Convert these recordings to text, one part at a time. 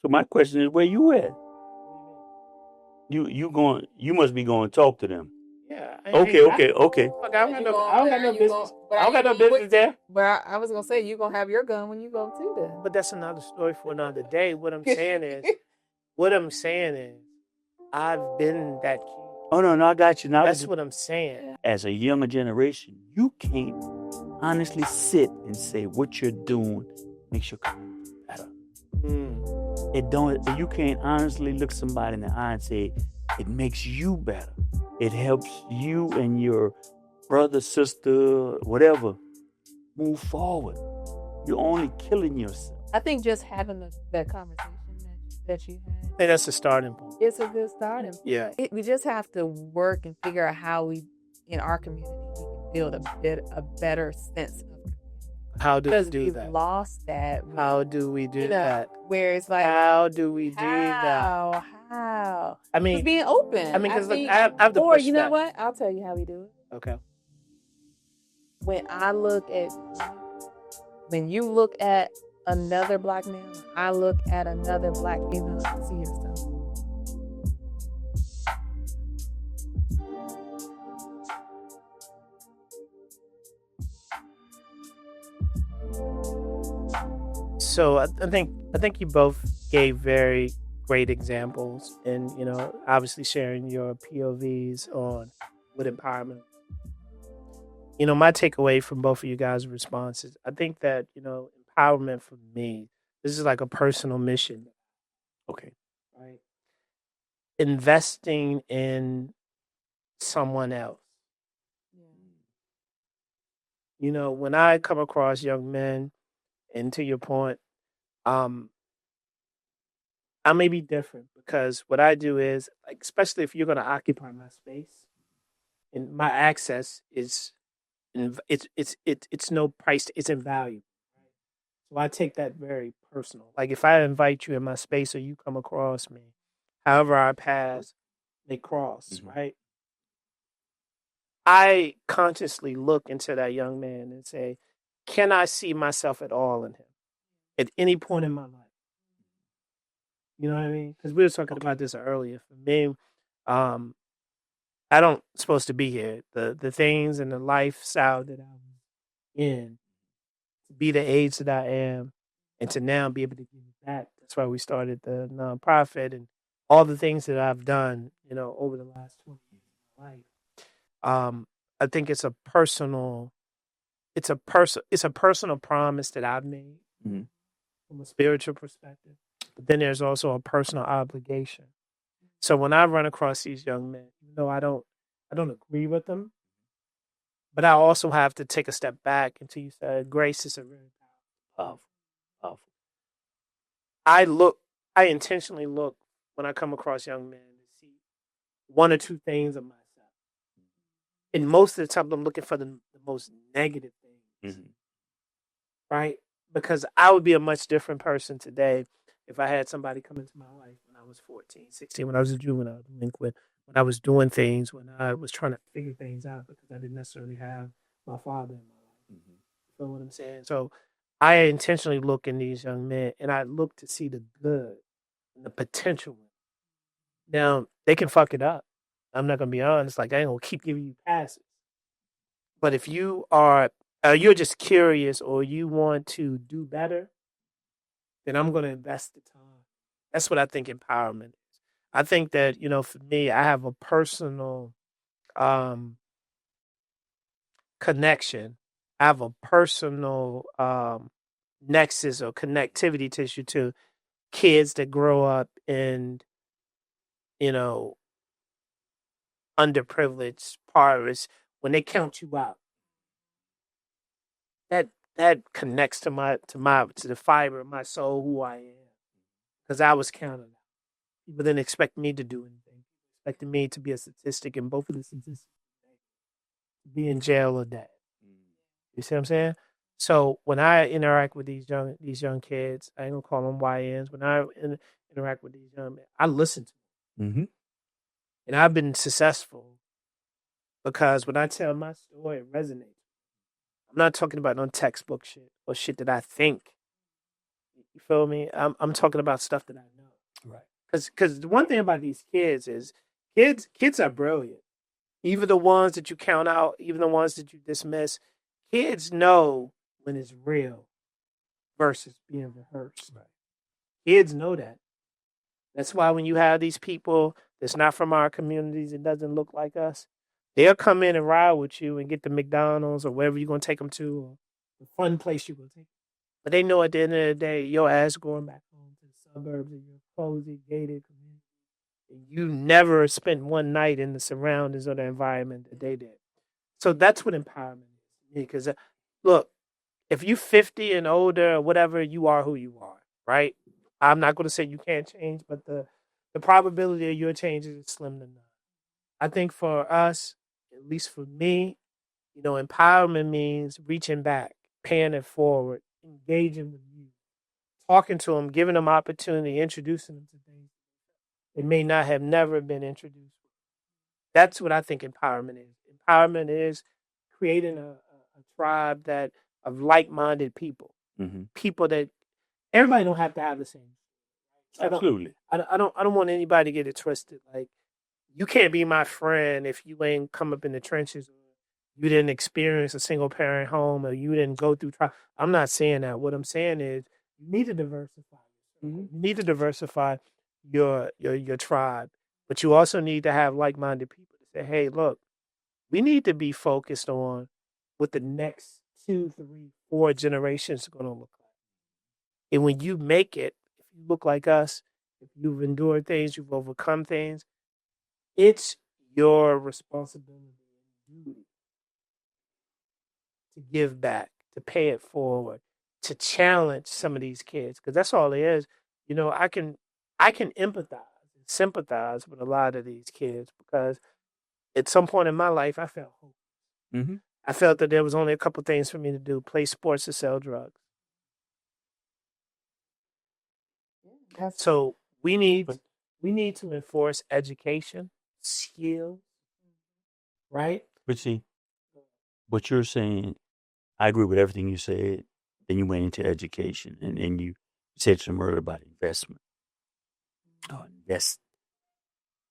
So my question is, where you at? You must be going to talk to them. Yeah. Okay. Fuck, I don't got no business. I don't got no business there. But I was gonna say you gonna have your gun when you go to them. But that's another story for another day. What I'm saying is, I've been that kid. Oh no, I got you. Now That's what I'm saying. as a younger generation, you can't honestly sit and say what you're doing makes your community better. It don't. You can't honestly look somebody in the eye and say it makes you better. It helps you and your brother, sister, whatever, move forward. You're only killing yourself. I think just having that conversation that you had, I think that's the starting point. it's a good starting point. Yeah. We just have to work and figure out how we, in our community, we can build a better sense of community. How do we Because do we've that? lost that. How do we do that? Where it's like, How do we do that? How? I mean, Just being open. I mean, because I have to or push you know that. what? I'll tell you how we do it. Okay. When you look at another black man, I look at another black female, I see yourself. So I think you both gave very great examples, and obviously sharing your POVs on what empowerment. My takeaway from both of you guys' responses, I think that empowerment for me, this is like a personal mission. Okay. Right. Investing in someone else. When I come across young men, and to your point, I may be different because what I do is, like, especially if you're going to occupy my space, and my access is, it's no price, it's in value. So I take that very personal. Like if I invite you in my space or you come across me, however our paths they cross, right? I consciously look into that young man and say, can I see myself at all in him at any point in my life? You know what I mean? Because we were talking about this earlier. For me, I don't supposed to be here. The things and the lifestyle that I was in, to be the age that I am, and to now be able to give back. That's why we started the nonprofit and all the things that I've done, over the last 20 years of my life. I think it's a personal promise that I've made from a spiritual perspective. But then there's also a personal obligation. So when I run across these young men, I don't agree with them, but I also have to take a step back. Until you said grace is a very powerful. I intentionally look when I come across young men to see one or two things of myself. And most of the time, I'm looking for the most negative things, right? Because I would be a much different person today if I had somebody come into my life when I was 14, 16, when I was a juvenile delinquent, when I was doing things, when I was trying to figure things out because I didn't necessarily have my father in my life. You know what I'm saying? So I intentionally look in these young men and I look to see the good and the potential. Now, they can fuck it up. I'm not going to be honest. Like, I ain't going to keep giving you passes. But if you are, you're just curious or you want to do better, then I'm going to invest the time. That's what I think empowerment is. I think that, for me, I have a personal connection. I have a personal nexus or connectivity tissue to kids that grow up in, underprivileged parts. When they count you out, that connects to the fiber of my soul, who I am, because I was counted out. People didn't expect me to do anything. Expected me to be a statistic, and both of the statistics, be in jail or dead. You see what I'm saying? So when I interact with these young kids, I ain't gonna call them YNs. When I interact with these young men, I listen to them, and I've been successful because when I tell my story, it resonates. I'm not talking about no textbook shit or shit that I think. You feel me? I'm talking about stuff that I know. Right. Because the one thing about these kids is kids are brilliant. Even the ones that you count out, even the ones that you dismiss, kids know when it's real versus being rehearsed. Right. Kids know that. That's why when you have these people that's not from our communities, it doesn't look like us, they'll come in and ride with you and get the McDonald's or wherever you're going to take them to, or the fun place you're going to take them. But they know at the end of the day, your ass going back home to the suburbs of your cozy, gated community. And you never spent one night in the surroundings or the environment that they did. So that's what empowerment is to me. Because look, if you're 50 and older or whatever, you are who you are, right? I'm not going to say you can't change, but the probability of your changes is slim to none. I think for us, at least for me, empowerment means reaching back, paying it forward, engaging with you, talking to them, giving them opportunity, introducing them to things they may not have never been introduced. That's what I think empowerment is. Empowerment is creating a tribe that of like-minded people, people that everybody don't have to have the same. Absolutely. I don't want anybody to get it twisted. Like, you can't be my friend if you ain't come up in the trenches, or you didn't experience a single parent home, or you didn't go through trial. I'm not saying that. What I'm saying is you need to diversify. You need to diversify your tribe, but you also need to have like-minded people to say, hey, look, we need to be focused on what the next 2, 3, 4 generations are going to look like. And when you make it, if you look like us, if you've endured things, you've overcome things, it's your responsibility and duty to give back, to pay it forward, to challenge some of these kids, because that's all it is. I can empathize and sympathize with a lot of these kids, because at some point in my life, I felt hope. I felt that there was only a couple things for me to do: play sports or sell drugs. So we need to enforce education, skill, right? But see, what you're saying, I agree with everything you said. Then you went into education, and then you said some earlier about investment. Invest.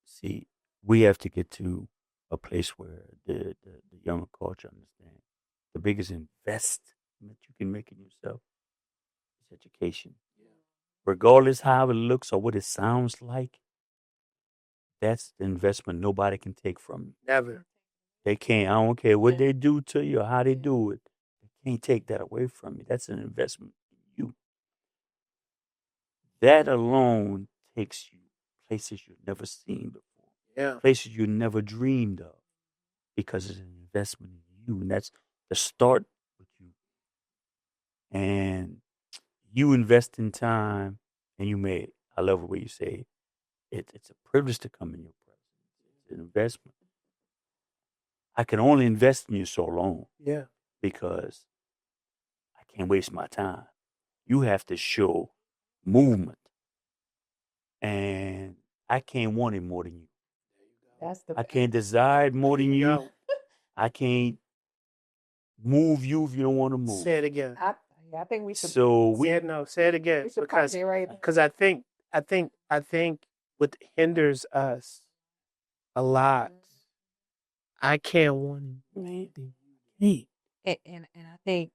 See, we have to get to a place where the younger culture understand the biggest investment you can make in yourself is education. Regardless how it looks or what it sounds like, that's the investment nobody can take from you. Never. They can't. I don't care what they do to you or how they do it. They can't take that away from you. That's an investment in you. That alone takes you places you've never seen before. Yeah. Places you never dreamed of, because it's an investment in you. And that's the start with you. And you invest in time, and I love the way you say it's a privilege to come in your presence. It's an investment. I can only invest in you so long. Yeah. Because I can't waste my time. You have to show movement. And I can't want it more than you. I can't desire it more than you. I can't move you if you don't want to move. Say it again. I think we should. Say it again, because I think what hinders us a lot. I can't want anything. And I think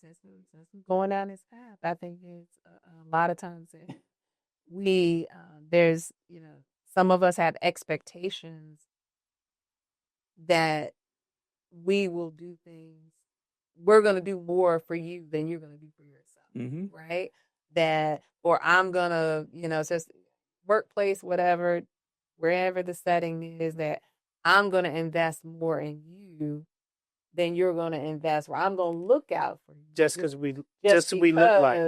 since we're going down this path, I think it's a lot of times that there's some of us have expectations that we will do things. We're going to do more for you than you're going to do for yourself, right? Or I'm going to, just workplace, whatever, wherever the setting is, that I'm going to invest more in you than you're going to invest. Where I'm going to look out for you just because we look like,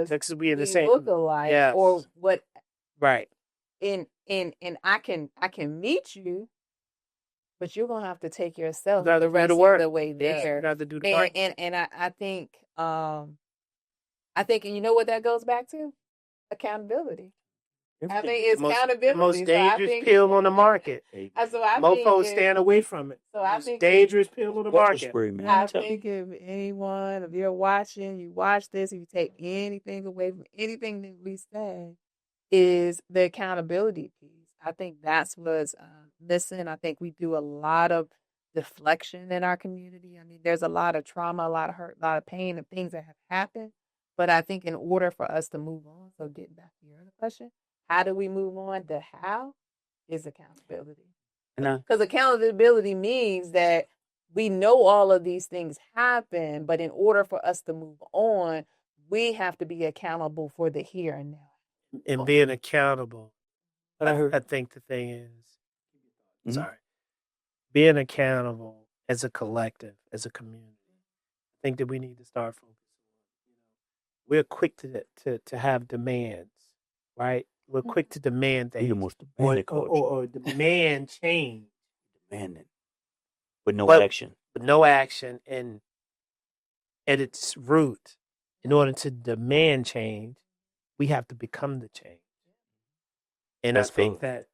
just because we in the same look alike, yes. or what? Right. And I can meet you, but you're gonna have to take yourself the rest of the way there. You have to do the work. And I think and you know what that goes back to? Accountability. I think it's accountability. The most dangerous pill on the market. Mofos stand away from it. So I think dangerous pill on the market. I think if anyone, if you're watching, you watch this, if you take anything away from anything that we say, is the accountability piece. I think that's what's missing. I think we do a lot of deflection in our community. I mean, there's a lot of trauma, a lot of hurt, a lot of pain, and things that have happened. But I think in order for us to move on, so getting back to your other question, how do we move on? The how is accountability. Because accountability means that we know all of these things happen, but in order for us to move on, we have to be accountable for the here and now. And being accountable, I think the thing is, being accountable as a collective, as a community. I think that we need to start focusing. We're quick to have demands, right? We're quick to demand things. Or demand change. Demanding. With no action. With no action. And at its root, in order to demand change, we have to become the change. And I think that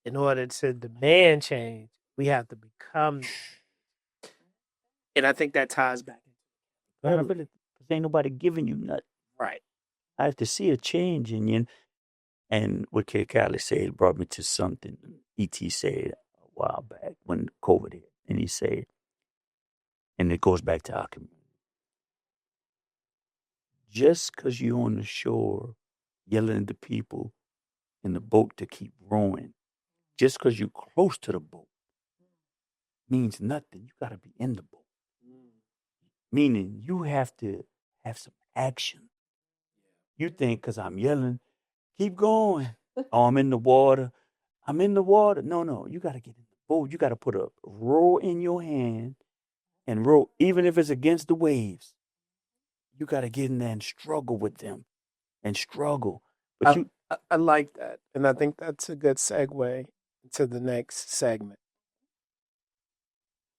in order to demand change, we have to become. And I think that ties back. Because ain't nobody giving you nothing. Right. I have to see a change in you. And what Kid Cali said brought me to something E.T. said a while back when COVID hit. And he said, and it goes back to our community. Just because you're on the shore yelling at the people in the boat to keep rowing, just because you're close to the boat, means nothing. You got to be in the boat. Meaning you have to have some action. You think because I'm yelling, keep going. Oh, I'm in the water. I'm in the water. No. You got to get in the boat. You got to put a row in your hand and row, even if it's against the waves. You got to get in there and struggle with them and struggle. But I like that. And I think that's a good segue to the next segment.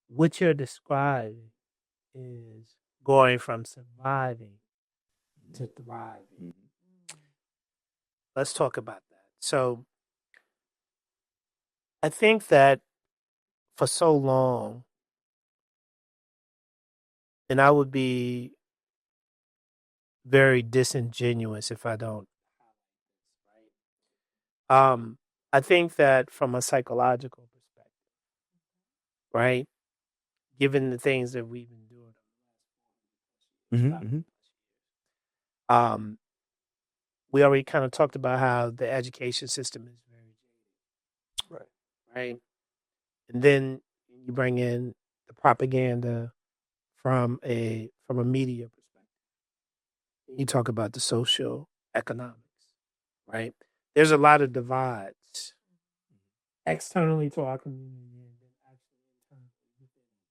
What you're describing is going from surviving to thriving. Let's talk about that. So I think that for so long, and I would be very disingenuous if I don't. I think that from a psychological perspective, right? Given the things that we've been doing, we already kind of talked about how the education system is very jaded, right? And then you bring in the propaganda from a media perspective. You talk about the social economics, right? There's a lot of divides externally to our community and then actually internally within it, right?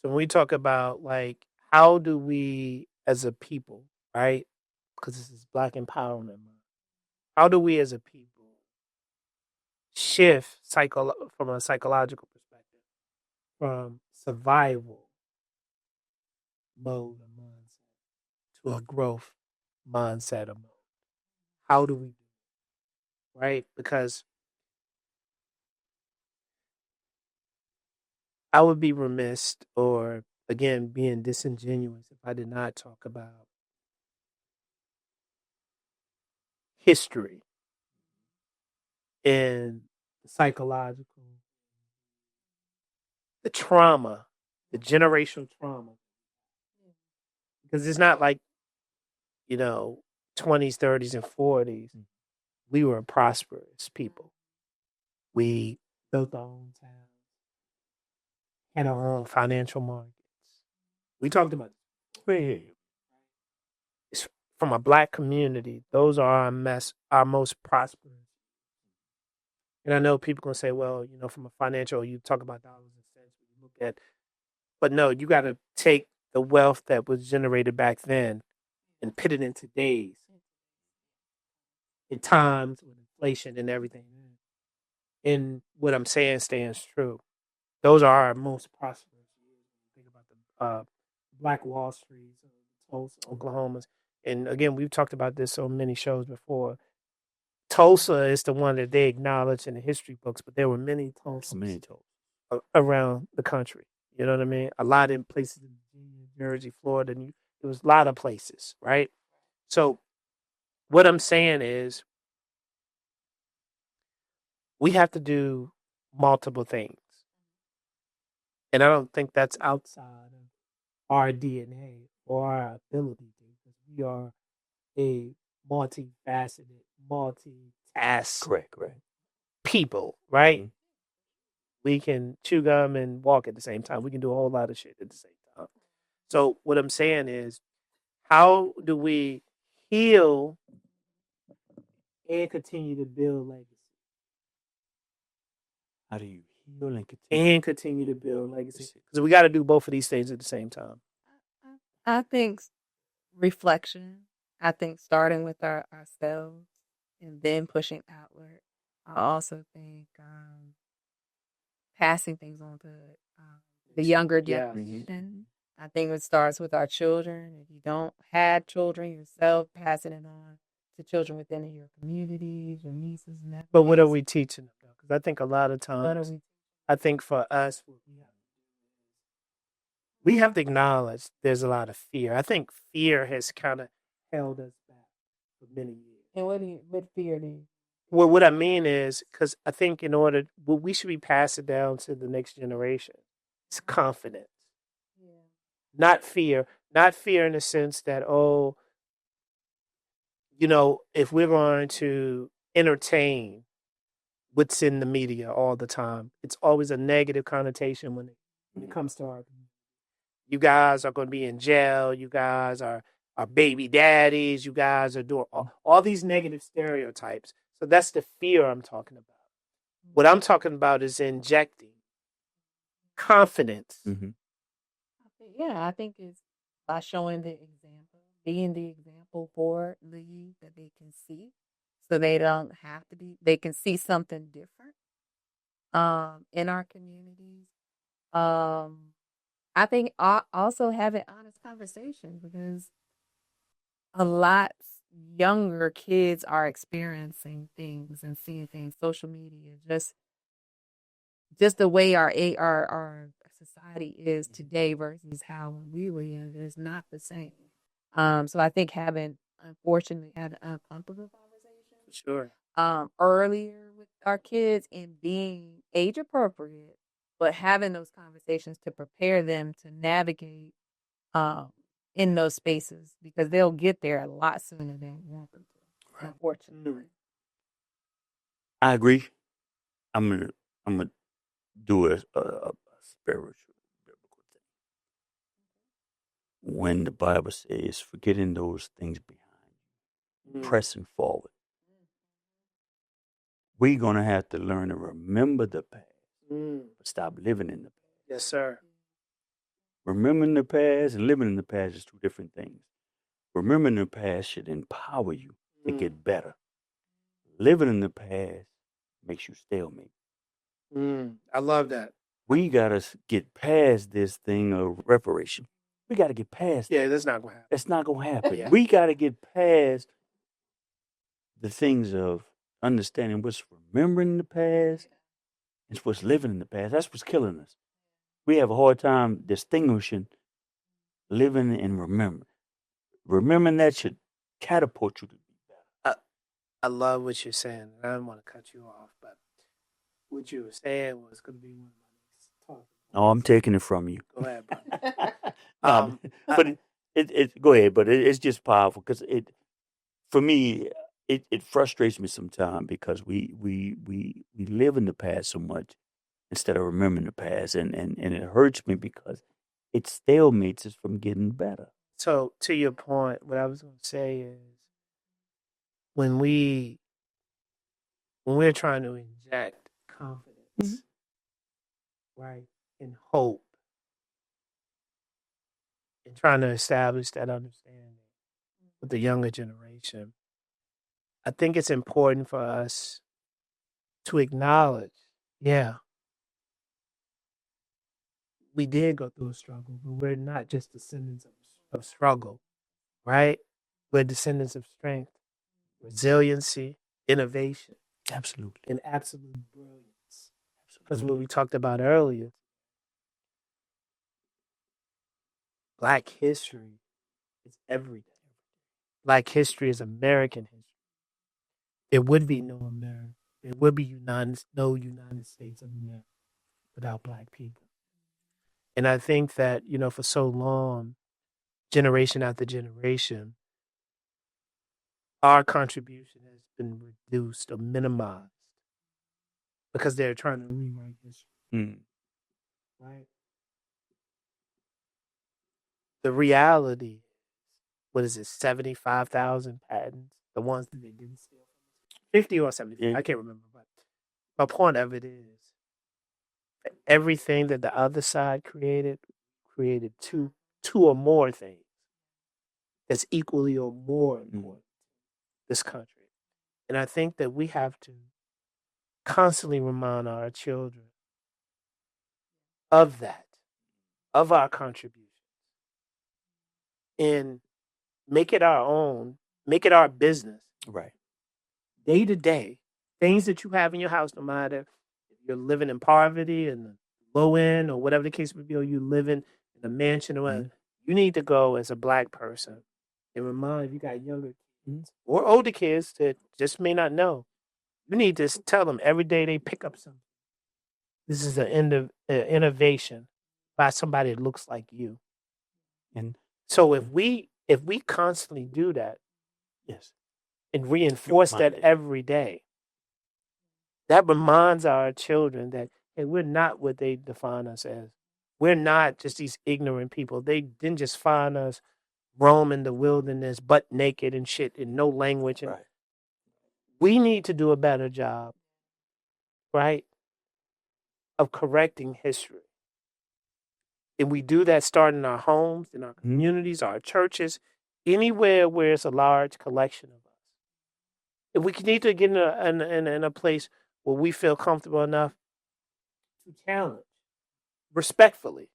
So when we talk about like how do we as a people, right? Because this is Black Empowerment Month. How do we as a people shift from a psychological perspective from survival mode or mindset to a growth mindset or mode? How do we do it? Right? Because I would be remiss or, again, being disingenuous if I did not talk about history and the psychological, the trauma, the generational trauma. Because it's not like, 20s, 30s, and 40s. We were prosperous people. We built our own towns, had our own financial markets. We talked about it. It's from a Black community. Those are our most prosperous. And I know people going to say, well, from a financial, you talk about dollars and cents. You look at, but no, you got to take the wealth that was generated back then and put it in today's, in times with inflation and everything. And what I'm saying stands true. Those are our most prosperous years. Think about the Black Wall Street, Tulsa, Oklahoma's. And again, we've talked about this on many shows before. Tulsa is the one that they acknowledge in the history books, but there were many Tulsas around the country. You know what I mean? A lot in places in Virginia, Jersey, Florida. And there was a lot of places, right? So what I'm saying is we have to do multiple things. And I don't think that's outside of our DNA or our ability to, because we are a multifaceted, multitask Correct. people, right? We can chew gum and walk at the same time. We can do a whole lot of shit at the same time. So what I'm saying is, how do we heal and continue to build legacy? How do you heal and continue to build legacy? Because we got to do both of these things at the same time. I think reflection. I think starting with ourselves and then pushing outward. I also think passing things on to the younger generation. I think it starts with our children. If you don't have children yourself, passing it on to children within your communities, your nieces and nephews. But what are we teaching them, though? Because I think a lot of times, I think for us, we have to acknowledge there's a lot of fear. I think fear has kind of held us back for many years. And what fear do you? Well, what I mean is, because I think we should be passing down to the next generation. It's confidence. Not fear in the sense that, if we're going to entertain what's in the media all the time, it's always a negative connotation when it comes to our community. You guys are going to be in jail. You guys are baby daddies. You guys are doing all these negative stereotypes. So that's the fear I'm talking about. What I'm talking about is injecting confidence. Mm-hmm. Yeah, I think it's by showing the example, being the example for the youth that they can see, so they don't have to be. They can see something different in our communities. I think also having honest conversations, because a lot younger kids are experiencing things and seeing things. Social media, just the way our society is today versus how when we were younger is not the same. So I think unfortunately, had an uncomfortable conversation. Sure. Earlier with our kids and being age appropriate, but having those conversations to prepare them to navigate in those spaces, because they'll get there a lot sooner than we want them to. Unfortunately. I agree. I'm gonna do a spiritual biblical thing. When the Bible says, forgetting those things behind, pressing forward, we're gonna have to learn to remember the past, but stop living in the past. Yes, sir. Remembering the past and living in the past is two different things. Remembering the past should empower you to get better. Living in the past makes you stalemate. I love that. We gotta get past this thing of reparation. We gotta get past. Yeah, that's not gonna happen. That's not gonna happen. Yeah. We gotta get past the things of understanding what's remembering the past and what's living in the past. That's what's killing us. We have a hard time distinguishing living and remembering. Remembering that should catapult you to be better. I love what you're saying. I don't want to cut you off, but what you were saying was going to be one of my next talks. Oh, I'm taking it from you. Go ahead, bro. But it go ahead. But it's just powerful because for me, it frustrates me sometimes because we live in the past so much instead of remembering the past, and it hurts me because it stalemates us from getting better. So to your point, what I was going to say is when we're trying to inject confidence, right, and hope, and trying to establish that understanding with the younger generation, I think it's important for us to acknowledge, we did go through a struggle, but we're not just descendants of struggle, right? We're descendants of strength, resiliency, innovation. Absolutely. And absolute brilliance. Because what we talked about earlier, Black history is everything. Black history is American history, it would be no America. It would be no United States of America without Black people. And I think that, for so long, generation after generation, our contribution has been reduced or minimized because they're trying to rewrite history. Right? The reality, what is it, 75,000 patents? The ones that they didn't steal. 50 or 75, I can't remember. But my point of it is, everything that the other side created two or more things that's equally or more important this country. And I think that we have to constantly remind our children of that, of our contributions, and make it our own, make it our business. Right. Day to day, things that you have in your house, no matter if you're living in poverty and the low end or whatever the case may be, or you living in a mansion or whatever, you need to go as a Black person and remind, if you got younger kids or older kids that just may not know, you need to tell them every day they pick up something. This is an innovation by somebody that looks like you. And so if we constantly do that, yes, and reinforce that every day, that reminds our children that, hey, we're not what they define us as. We're not just these ignorant people. They didn't just find us roaming the wilderness, butt naked and shit, and no language. And we need to do a better job, right, of correcting history. And we do that starting in our homes, in our communities, our churches, anywhere where it's a large collection of us. If we need to get in a place where we feel comfortable enough to challenge respectfully.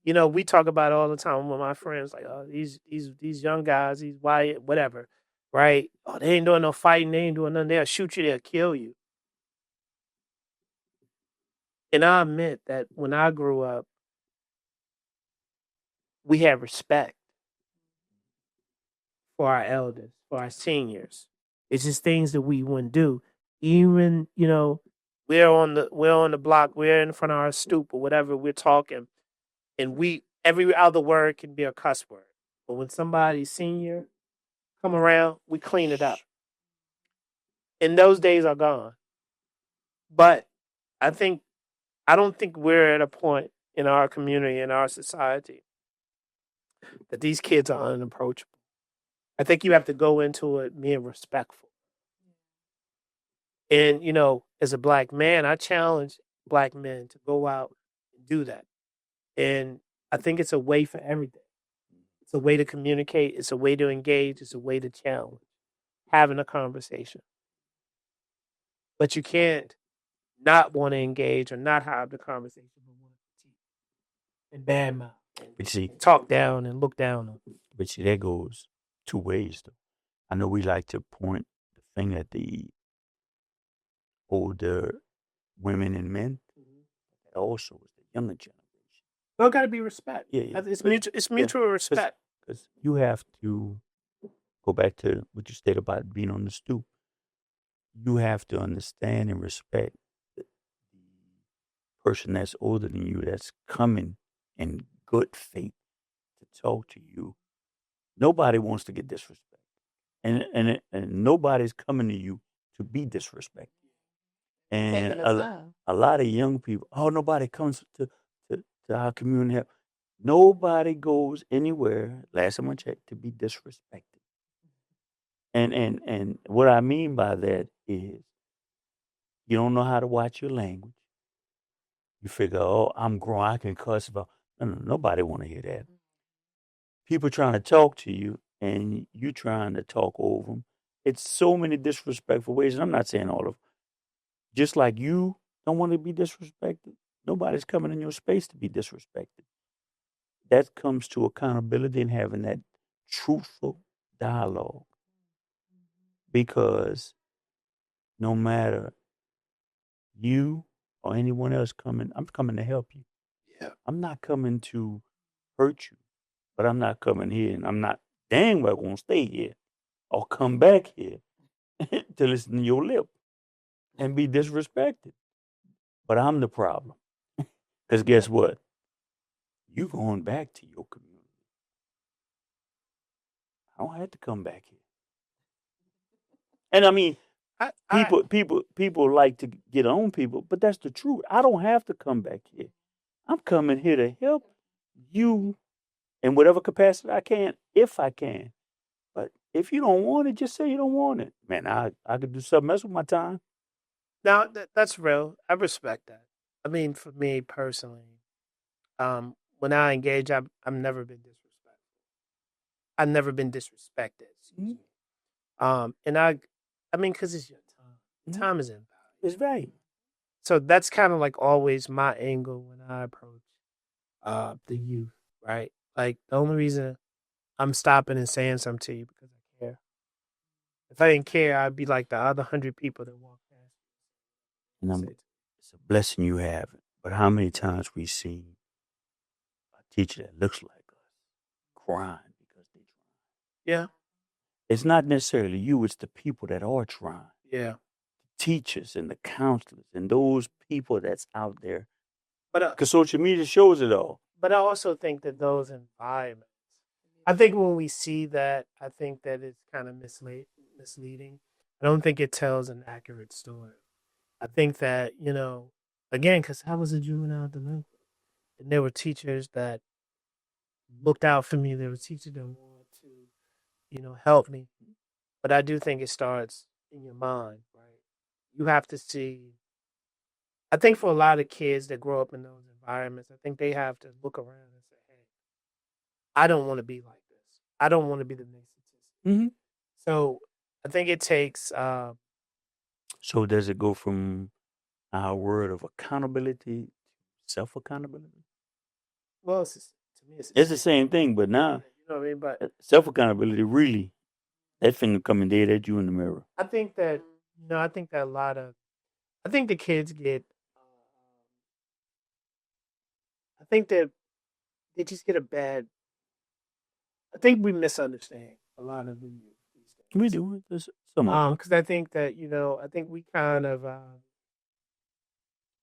We talk about it all the time with my friends, like, oh, these young guys, these white, whatever, right? Oh, they ain't doing no fighting, they ain't doing nothing, they'll shoot you, they'll kill you. And I admit that when I grew up, we had respect for our elders, for our seniors. It's just things that we wouldn't do. Even, we're on the block, we're in front of our stoop or whatever, we're talking, and every other word can be a cuss word. But when somebody's senior come around, we clean it up. And those days are gone. But I don't think we're at a point in our community, in our society, that these kids are unapproachable. I think you have to go into it being respectful. And, as a Black man, I challenge Black men to go out and do that. And I think it's a way for everything. It's a way to communicate. It's a way to engage. It's a way to challenge, having a conversation. But you can't not want to engage or not have the conversation, but want to critique and badmouth. But see, talk down and look down on. But see, that goes two ways, though. I know we like to point the finger at the older women and men. That also is the younger generation. Well, got to be respect. Yeah. It's mutual respect. Because you have to go back to what you stated about being on the stoop. You have to understand and respect the person that's older than you, that's coming in good faith to talk to you. Nobody wants to get disrespected, and nobody's coming to you to be disrespected. And a lot of young people, nobody comes to our community. Nobody goes anywhere, last time I checked, to be disrespected. And what I mean by that is, you don't know how to watch your language. You figure, I'm grown, I can cuss about. No, nobody want to hear that. People trying to talk to you, and you trying to talk over them. It's so many disrespectful ways, and I'm not saying all of them. Just like you don't want to be disrespected, nobody's coming in your space to be disrespected. That comes to accountability and having that truthful dialogue. Because no matter you or anyone else coming, I'm coming to help you. Yeah. I'm not coming to hurt you, but I'm not coming here, and I'm not dang well going to stay here or come back here to listen to your lip and be disrespected. But I'm the problem. Because guess what? You going back to your community. I don't have to come back here. And I mean, people like to get on people, but that's the truth. I don't have to come back here. I'm coming here to help you in whatever capacity I can, if I can. But if you don't want it, just say you don't want it. Man, I could do something else with my time. Now that's real. I respect that. I mean, for me personally, when I engage, I've never been disrespectful. I've never been disrespected. Excuse me. And I mean, because it's your time. Time is invaluable. It's right. So that's kind of like always my angle when I approach the youth, right? Like the only reason I'm stopping and saying something to you because I care. If I didn't care, I'd be like the other 100 people that walk past. And it's a blessing you have. But how many times we see a teacher that looks like us crying because they're trying? Yeah. It's not necessarily you, it's the people that are trying. Yeah. The teachers and the counselors and those people that's out there. But because social media shows it all. But I also think that those environments, I think when we see that, I think that it's kind of misleading. I don't think it tells an accurate story. I think that, again, because I was a juvenile delinquent, and there were teachers that looked out for me. There were teachers that wanted to, help me. But I do think it starts in your mind, right? You have to see. I think for a lot of kids that grow up in those environments, I think they have to look around and say, hey, I don't want to be like this. I don't want to be the next statistic. Mm-hmm. So I think it takes. So does it go from our word of accountability to self-accountability? Well, to me, it's the same thing, but now, you know what I mean? But self-accountability really, that thing coming dead at you in the mirror. I think that, I think the kids get, I think that they just get I think we misunderstand a lot of the youth these days. We do. Because I think that, I think we kind of,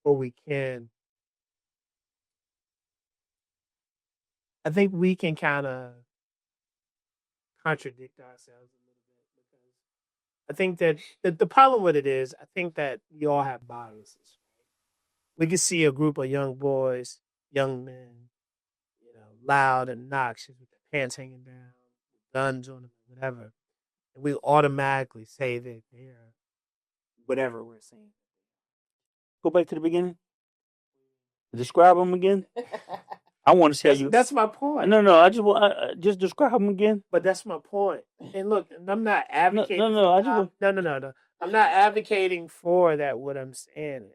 or we can, I think we can kind of contradict ourselves a little bit because I think that the problem with it is, I think that we all have biases. We can see a group of young boys, young men, loud and obnoxious with their pants hanging down, guns on them, whatever. And we automatically say that they're whatever we're saying. Go back to the beginning. Describe them again. I want to see how you. That's my point. No. I just want just describe them again. But that's my point. And look, I'm not advocating. No. No. I'm not advocating for that. What I'm saying is,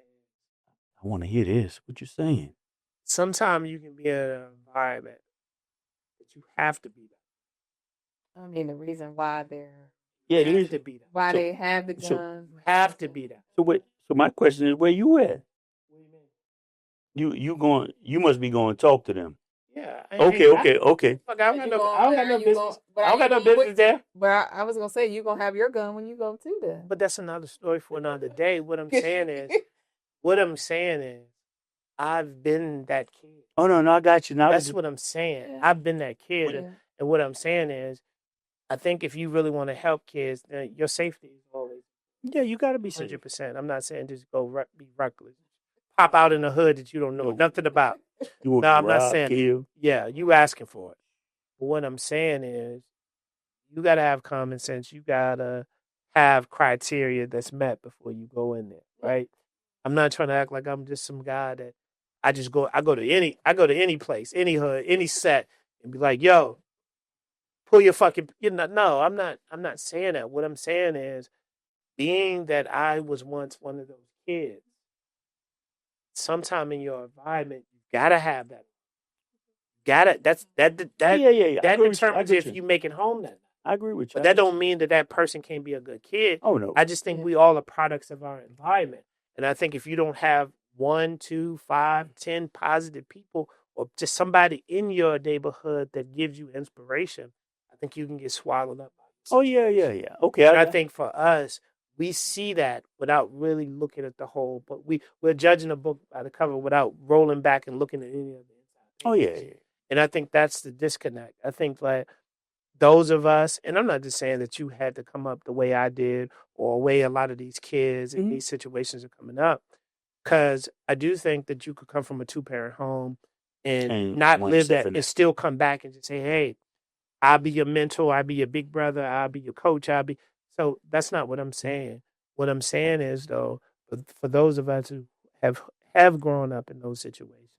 I want to hear this. What you're saying. Sometimes you can be in an environment that you have to be that. I mean, the reason why they're it is to be that. Why they have the guns. You have to be that. So my question is, where you at? What do you mean? You must be going to talk to them. Yeah. Okay. Look, I don't got no business. I don't got no business there. But I was gonna say you're gonna have your gun when you go to them. But that's another story for another day. What I'm saying is, I've been that kid. Oh no, I got you. Now that's what I'm saying. Yeah. I've been that kid, and what I'm saying is, I think if you really want to help kids, then your safety is always. Yeah, you got to be 100%. I'm not saying just go be reckless, pop out in the hood that you don't know nothing about. No, I'm not saying. Kill. Yeah, you asking for it. But what I'm saying is, you got to have common sense. You got to have criteria that's met before you go in there, right? I'm not trying to act like I'm just some guy that I go to any place, any hood, any set, and be like, yo, pull your fucking, no, I'm not saying that. What I'm saying is, being that I was once one of those kids, sometime in your environment, you gotta have that. That determines if you make it home then. I agree with you. But that don't mean that person can't be a good kid. Oh no. I just think we all are products of our environment. And I think if you don't have 1, 2, 5, 10 positive people, or just somebody in your neighborhood that gives you inspiration, I think you can get swallowed up by Oh, yeah. Okay. And I think for us, we see that without really looking at the whole, but we're judging a book by the cover without rolling back and looking at any of the inside. Oh, yeah. And I think that's the disconnect. I think like those of us, and I'm not just saying that you had to come up the way I did or the way a lot of these kids in these situations are coming up, because I do think that you could come from a 2-parent home and not live that and still come back and just say, hey, I'll be your mentor, I'll be your big brother, I'll be your coach, so that's not what I'm saying. What I'm saying is though, for those of us who have grown up in those situations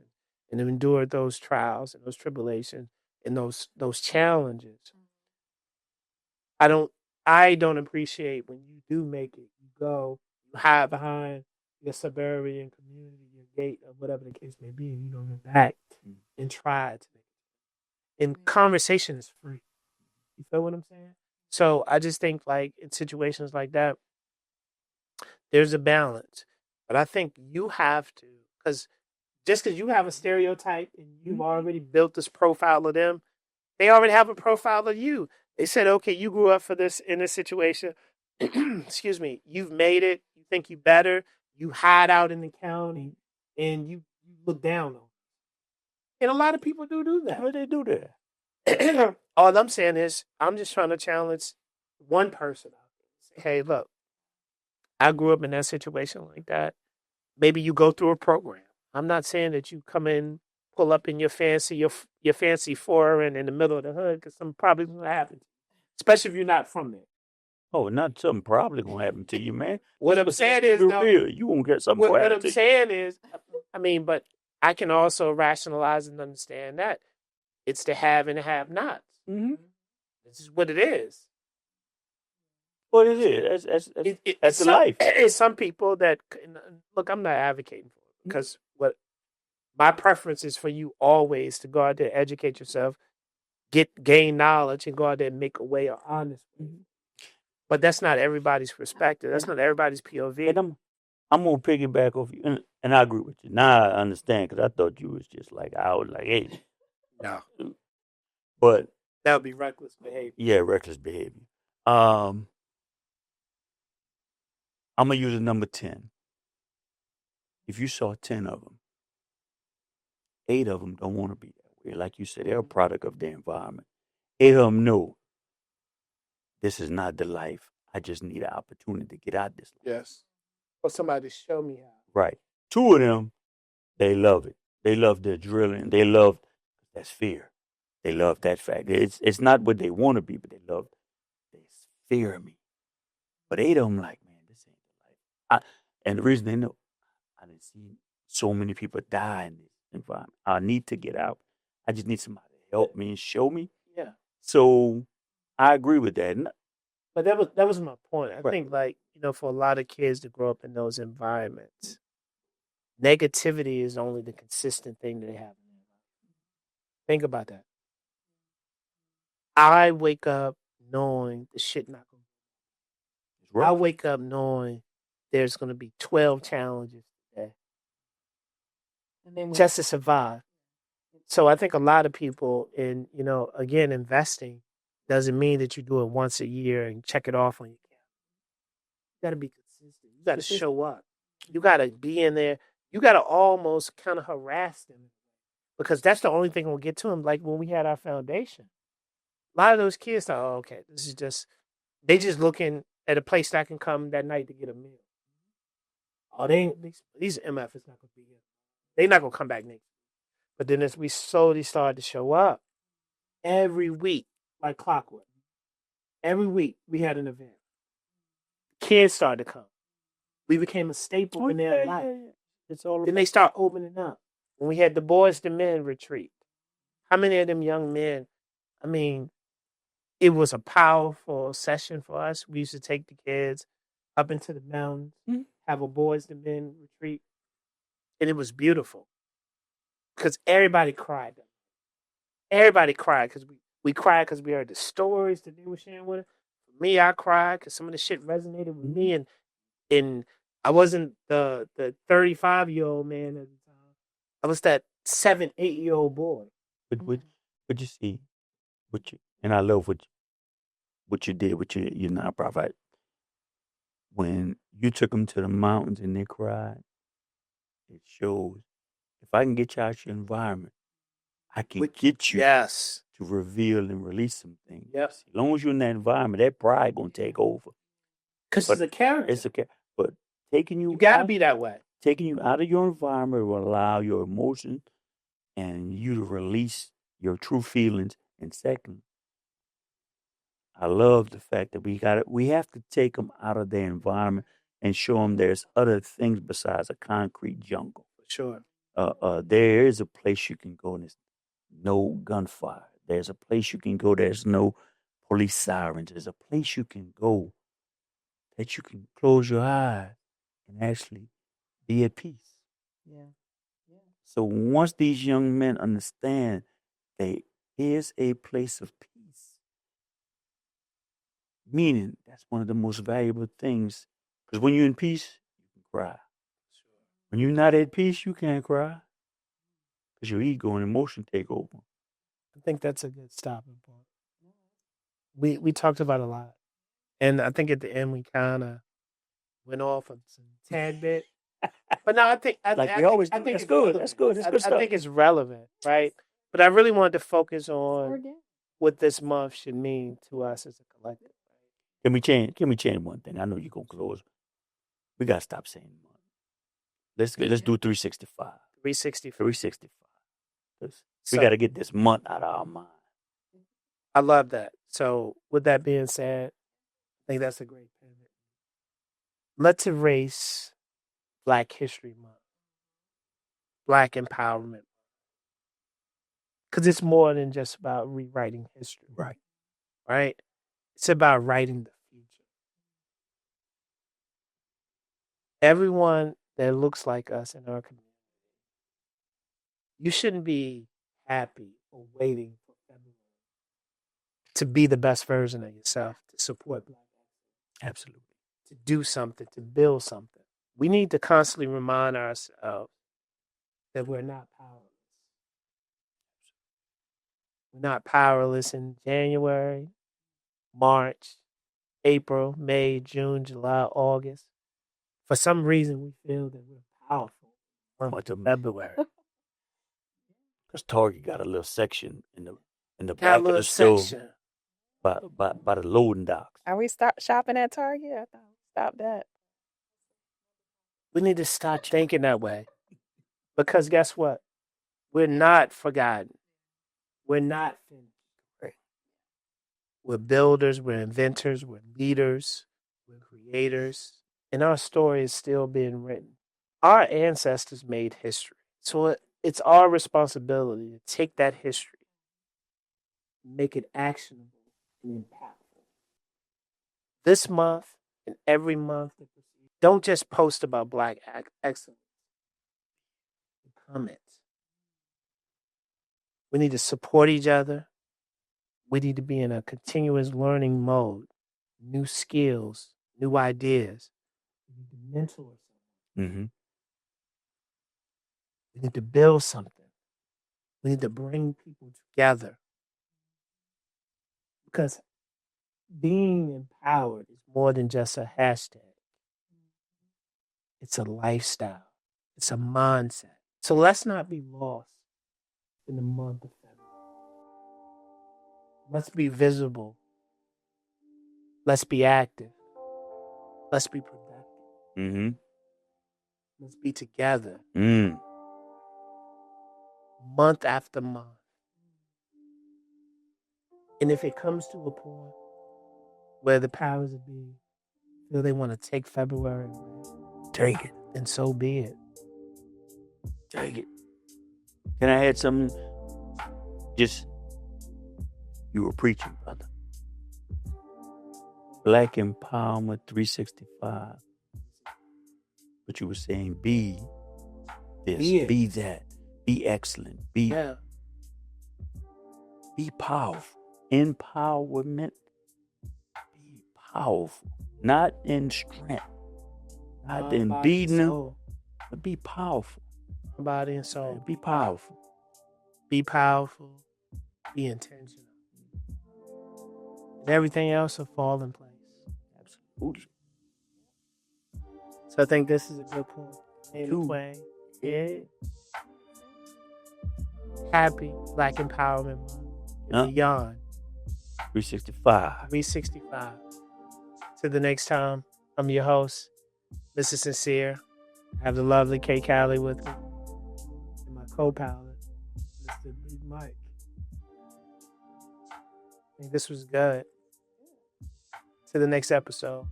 and have endured those trials and those tribulations and those challenges, I don't appreciate when you do make it. You go, you hide behind your suburban community, your gate, or whatever the case may be, and you don't go back and try to make it. And conversation is free. You feel what I'm saying? So I just think like in situations like that, there's a balance. But I think you have to, because just because you have a stereotype and you've already built this profile of them, they already have a profile of you. They said, okay, you grew up in this situation. Excuse me. You've made it. You think you better. You hide out in the county and you look down on them. And a lot of people do that. How do they do that? All I'm saying is, I'm just trying to challenge one person out there. Say, hey, look, I grew up in that situation like that. Maybe you go through a program. I'm not saying that you come in, pull up in your fancy foreign in the middle of the hood, because something probably going to happen, especially if you're not from there. Oh, not something probably going to happen to you, man. What I'm saying is, you won't get something. What I'm saying is, I mean, but I can also rationalize and understand that it's the have and the have-nots. Mm-hmm. This is what it is. What it is. That's the life. It's some people that look. I'm not advocating for it because what my preference is for you always to go out there, educate yourself, gain knowledge, and go out there and make a way of honest. But that's not everybody's perspective. That's not everybody's POV. And I'm gonna piggyback off you, and I agree with you. Now I understand, because I thought you was just like, I was like, hey, no, but that would be reckless behavior. Yeah, reckless behavior. I'm going to use a number 10. If you saw 10 of them, 8 of them don't want to be that way. Like you said, they're a product of their environment. 8 of them know this is not the life. I just need an opportunity to get out this life. Yes. Or somebody to show me how. Right. 2 of them, they love it. They love their drilling. They love, that's fear. They love that fact. It's not what they want to be, but they fear me. But 8 of them like, man, this ain't the life. And the reason they know, I didn't see so many people die in this environment. I need to get out. I just need somebody to help me and show me. Yeah. So I agree with that. But that was my point. I think, like, for a lot of kids to grow up in those environments, negativity is only the consistent thing that they have. Think about that. I wake up knowing the shit not going to. I wake up knowing there's going to be 12 challenges today, and then just to survive. So I think a lot of people again, investing doesn't mean that you do it once a year and check it off on your calendar. You got to be consistent. You got to show up. You got to be in there. You got to almost kind of harass them, because that's the only thing we'll get to them. Like when we had our foundation, a lot of those kids thought, oh, okay, this is they just looking at a place that I can come that night to get a meal. Oh, these MF is not going to be here. They're not going to come back next week. But then as we slowly started to show up, every week, like clockwork, every week we had an event. Kids started to come. We became a staple in their life. Then they start opening up. When we had the Boys to Men retreat, how many of them young men, I mean, it was a powerful session for us. We used to take the kids up into the mountains, have a Boys to Men retreat, and it was beautiful because everybody cried. Everybody cried because we cried because we heard the stories that they were sharing with us. For me, I cried because some of the shit resonated with me, and I wasn't the 35-year-old man at the time. I was that 7, 8-year-old boy. But you see, and I love what what you did with your nonprofit. When you took them to the mountains and they cried, it shows if I can get you out your environment, I can get you Yes. to reveal and release some things. Yep. As long as you're in that environment, that pride gonna take over. Because it's a character. It's a character. But taking you got to be that way. Taking you out of your environment will allow your emotions and you to release your true feelings. And second, I love the fact that we have to take them out of their environment and show them there's other things besides a concrete jungle. Sure. There is a place you can go and there's no gunfire. There's a place you can go. There's no police sirens. There's a place you can go that you can close your eyes and actually be at peace. Yeah. So once these young men understand that here's a place of peace, meaning that's one of the most valuable things. Because when you're in peace, you can cry. When you're not at peace, you can't cry. Because your ego and emotion take over. I think that's a good stopping point. We talked about a lot. And I think at the end we kind of went off on some tad bit. But no, I think that's good. That's good. That's good stuff. I think it's relevant, right? But I really wanted to focus on what this month should mean to us as a collective. Can we change one thing? I know you're gonna close. We gotta stop saying month. Let's do 365. 365. We gotta get this month out of our mind. I love that. So with that being said, I think that's a great pivot. Let's erase Black History Month, Black Empowerment, because it's more than just about rewriting history. Right? It's about writing the future. Everyone that looks like us in our community, you shouldn't be happy or waiting for February to be the best version of yourself, to support Black people. Absolutely. To do something, to build something. We need to constantly remind ourselves that we're not powerless. We're not powerless in January, March, April, May, June, July, August. For some reason, we feel that we're powerful. Month of February. Because Target got a little section in the back of the store by the loading docks. Are we shopping at Target? I thought stop that. We need to stop thinking that way. Because guess what? We're not forgotten. We're not finished. We're builders, we're inventors, we're leaders, we're creators. And our story is still being written. Our ancestors made history. So it's our responsibility to take that history, make it actionable and impactful. This month and every month, don't just post about Black excellence. Comments. We need to support each other. We need to be in a continuous learning mode. New skills, new ideas. We need to mentor someone. Mm-hmm. We need to build something. We need to bring people together. Because being empowered is more than just a hashtag. It's a lifestyle. It's a mindset. So let's not be lost in the month of February. Let's be visible. Let's be active. Let's be productive. Mm-hmm. Let's be together. Mm. Month after month. And if it comes to a point where the powers that be feel they want to take February away, take it. Then so be it. Take it. Can I add something? Just, you were preaching, brother. Black Empowerment 365. But you were saying be this, be that, be excellent, be powerful. Empowerment. Be powerful. Not in strength. Not in beating them. But be powerful. Body and soul. Be powerful. Be powerful. Be intentional. and everything else will fall in place. Absolutely. So I think this is a good point. Two. Anyway, yeah. Happy Black Empowerment Month. Beyond 365. 365. Till the next time, I'm your host, Mr. Sincere. I have the lovely Kay Callie with me. And my co-pilot, Mr. Big Mike. I think this was good. To the next episode.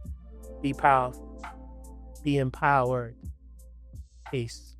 Be powerful. Be empowered. Peace.